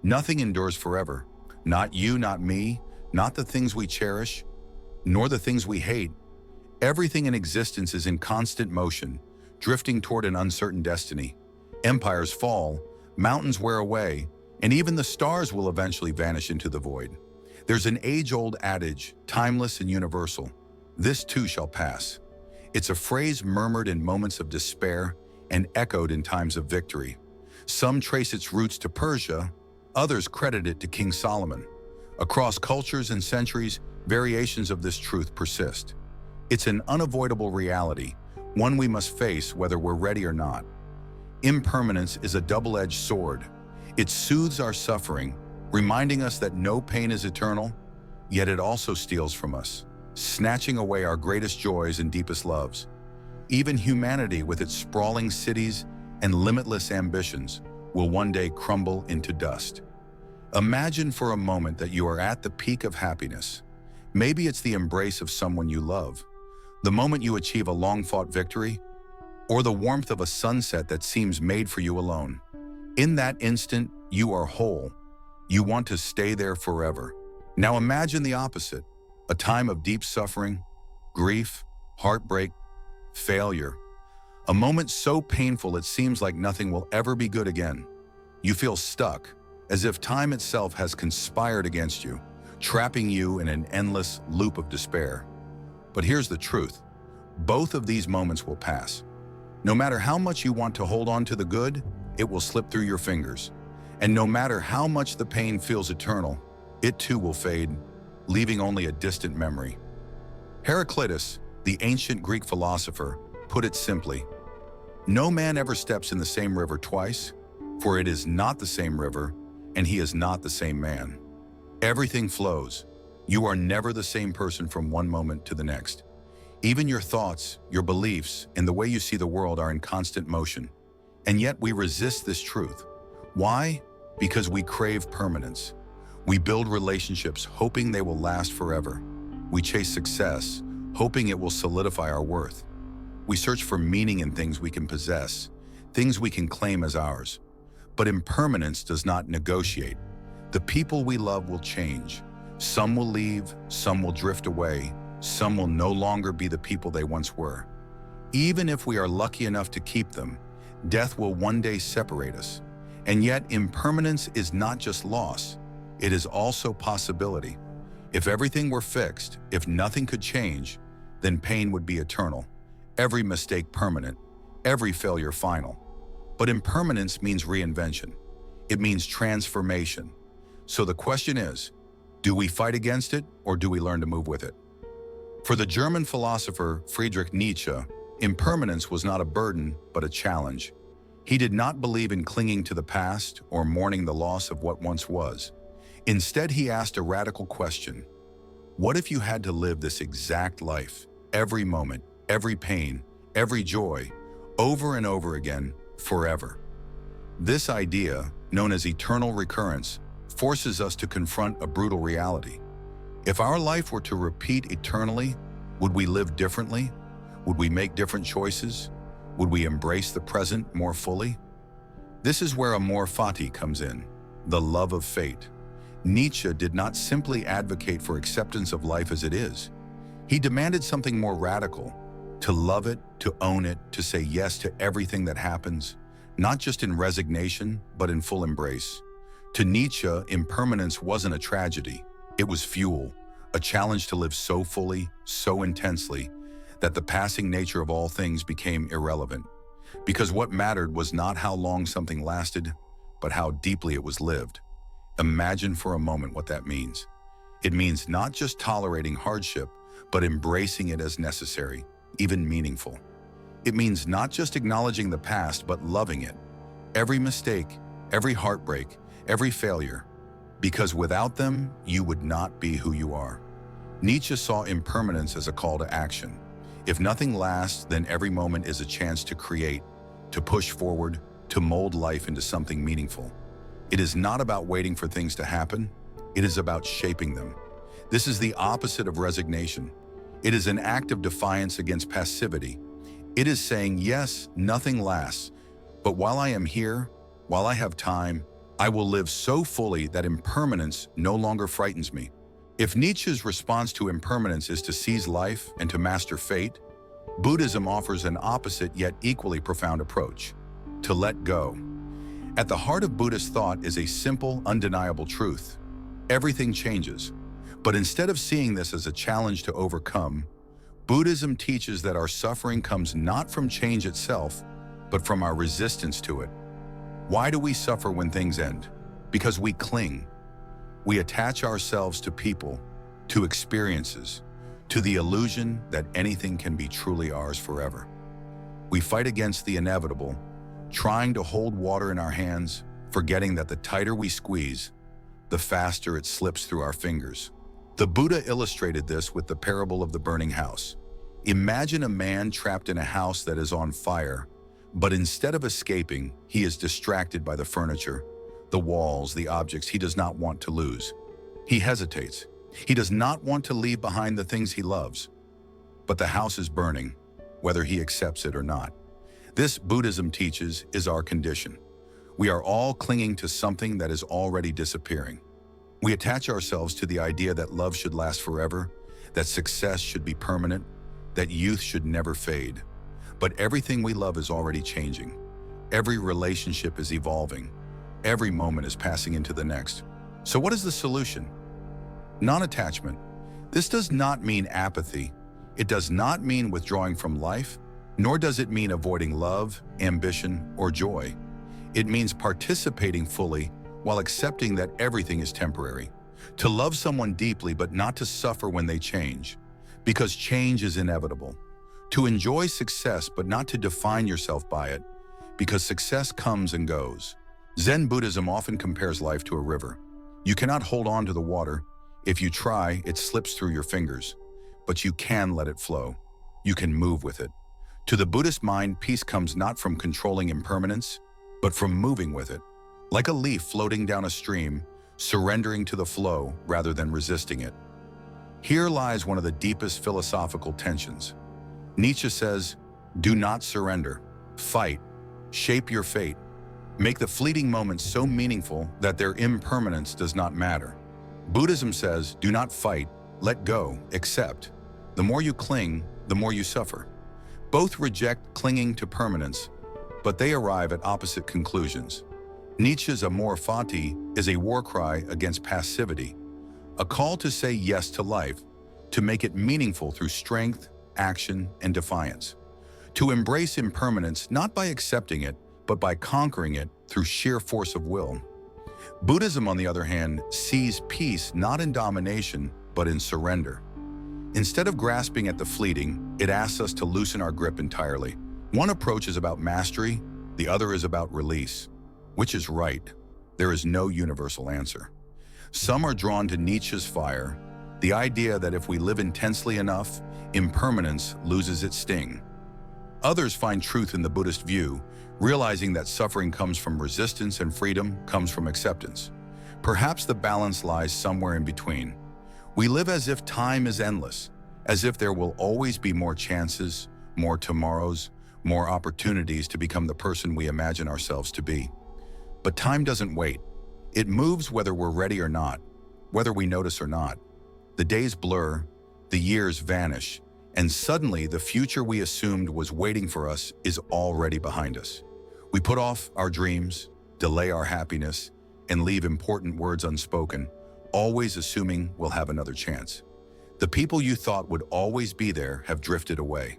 Nothing endures forever. Not you, not me, not the things we cherish, nor the things we hate. Everything in existence is in constant motion, drifting toward an uncertain destiny. Empires fall, mountains wear away, and even the stars will eventually vanish into the void. There's an age-old adage, timeless and universal: this too shall pass. It's a phrase murmured in moments of despair and echoed in times of victory. Some trace its roots to Persia, others credit it to King Solomon. Across cultures and centuries, variations of this truth persist. It's an unavoidable reality, one we must face whether we're ready or not. Impermanence is a double-edged sword. It soothes our suffering, reminding us that no pain is eternal, yet it also steals from us, snatching away our greatest joys and deepest loves. Even humanity, with its sprawling cities and limitless ambitions, will one day crumble into dust. Imagine for a moment that you are at the peak of happiness. Maybe it's the embrace of someone you love, the moment you achieve a long-fought victory, or the warmth of a sunset that seems made for you alone. In that instant, you are whole. You want to stay there forever. Now imagine the opposite, a time of deep suffering, grief, heartbreak, failure. A moment so painful it seems like nothing will ever be good again. You feel stuck, as if time itself has conspired against you, trapping you in an endless loop of despair. But here's the truth. Both of these moments will pass. No matter how much you want to hold on to the good, it will slip through your fingers. And no matter how much the pain feels eternal, it too will fade, leaving only a distant memory. Heraclitus, the ancient Greek philosopher, put it simply: no man ever steps in the same river twice, for it is not the same river, and he is not the same man. Everything flows. You are never the same person from one moment to the next. Even your thoughts, your beliefs, and the way you see the world are in constant motion. And yet we resist this truth. Why? Because we crave permanence. We build relationships hoping they will last forever. We chase success, hoping it will solidify our worth. We search for meaning in things we can possess, things we can claim as ours. But impermanence does not negotiate. The people we love will change. Some will leave, some will drift away, some will no longer be the people they once were. Even if we are lucky enough to keep them, death will one day separate us. And yet impermanence is not just loss, it is also possibility. If everything were fixed, if nothing could change, then pain would be eternal, every mistake permanent, every failure final. But impermanence means reinvention. It means transformation. So the question is, do we fight against it, or do we learn to move with it? For the German philosopher Friedrich Nietzsche, impermanence was not a burden, but a challenge. He did not believe in clinging to the past or mourning the loss of what once was. Instead, he asked a radical question: what if you had to live this exact life, every moment, every pain, every joy, over and over again, forever? This idea, known as eternal recurrence, forces us to confront a brutal reality. If our life were to repeat eternally, would we live differently? Would we make different choices? Would we embrace the present more fully? This is where amor fati comes in, the love of fate. Nietzsche did not simply advocate for acceptance of life as it is. He demanded something more radical: to love it, to own it, to say yes to everything that happens, not just in resignation, but in full embrace. To Nietzsche, impermanence wasn't a tragedy. It was fuel, a challenge to live so fully, so intensely, that the passing nature of all things became irrelevant. Because what mattered was not how long something lasted, but how deeply it was lived. Imagine for a moment what that means. It means not just tolerating hardship, but embracing it as necessary, even meaningful. It means not just acknowledging the past, but loving it. Every mistake, every heartbreak, every failure. Because without them, you would not be who you are. Nietzsche saw impermanence as a call to action. If nothing lasts, then every moment is a chance to create, to push forward, to mold life into something meaningful. It is not about waiting for things to happen. It is about shaping them. This is the opposite of resignation. It is an act of defiance against passivity. It is saying, yes, nothing lasts, but while I am here, while I have time, I will live so fully that impermanence no longer frightens me. If Nietzsche's response to impermanence is to seize life and to master fate, Buddhism offers an opposite yet equally profound approach: to let go. At the heart of Buddhist thought is a simple, undeniable truth: everything changes. But instead of seeing this as a challenge to overcome, Buddhism teaches that our suffering comes not from change itself, but from our resistance to it. Why do we suffer when things end? Because we cling. We attach ourselves to people, to experiences, to the illusion that anything can be truly ours forever. We fight against the inevitable, trying to hold water in our hands, forgetting that the tighter we squeeze, the faster it slips through our fingers. The Buddha illustrated this with the parable of the burning house. Imagine a man trapped in a house that is on fire, but instead of escaping, he is distracted by the furniture, the walls, the objects he does not want to lose. He hesitates. He does not want to leave behind the things he loves. But the house is burning, whether he accepts it or not. This, Buddhism teaches, is our condition. We are all clinging to something that is already disappearing. We attach ourselves to the idea that love should last forever, that success should be permanent, that youth should never fade. But everything we love is already changing. Every relationship is evolving. Every moment is passing into the next. So what is the solution? Non-attachment. This does not mean apathy. It does not mean withdrawing from life, nor does it mean avoiding love, ambition, or joy. It means participating fully while accepting that everything is temporary. To love someone deeply but not to suffer when they change, because change is inevitable. To enjoy success but not to define yourself by it, because success comes and goes. Zen Buddhism often compares life to a river. You cannot hold on to the water. If you try, it slips through your fingers. But you can let it flow. You can move with it. To the Buddhist mind, peace comes not from controlling impermanence, but from moving with it. Like a leaf floating down a stream, surrendering to the flow rather than resisting it. Here lies one of the deepest philosophical tensions. Nietzsche says, "Do not surrender. Fight. Shape your fate. Make the fleeting moments so meaningful that their impermanence does not matter." Buddhism says, "Do not fight. Let go. Accept. The more you cling, the more you suffer." Both reject clinging to permanence, but they arrive at opposite conclusions. Nietzsche's amor fati is a war cry against passivity, a call to say yes to life, to make it meaningful through strength, action, and defiance. To embrace impermanence not by accepting it, but by conquering it through sheer force of will. Buddhism, on the other hand, sees peace not in domination, but in surrender. Instead of grasping at the fleeting, it asks us to loosen our grip entirely. One approach is about mastery, the other is about release. Which is right? There is no universal answer. Some are drawn to Nietzsche's fire, the idea that if we live intensely enough, impermanence loses its sting. Others find truth in the Buddhist view, realizing that suffering comes from resistance and freedom comes from acceptance. Perhaps the balance lies somewhere in between. We live as if time is endless, as if there will always be more chances, more tomorrows, more opportunities to become the person we imagine ourselves to be. But time doesn't wait. It moves whether we're ready or not, whether we notice or not. The days blur, the years vanish, and suddenly the future we assumed was waiting for us is already behind us. We put off our dreams, delay our happiness, and leave important words unspoken, always assuming we'll have another chance. The people you thought would always be there have drifted away.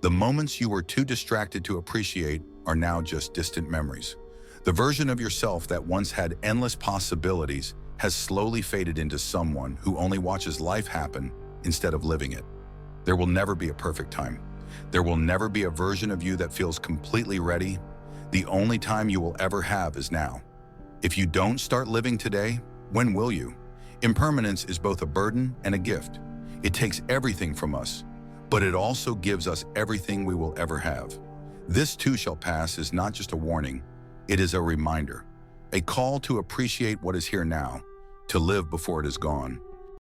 The moments you were too distracted to appreciate are now just distant memories. The version of yourself that once had endless possibilities has slowly faded into someone who only watches life happen instead of living it. There will never be a perfect time. There will never be a version of you that feels completely ready. The only time you will ever have is now. If you don't start living today, when will you? Impermanence is both a burden and a gift. It takes everything from us, but it also gives us everything we will ever have. This too shall pass is not just a warning, it is a reminder, a call to appreciate what is here now, to live before it is gone.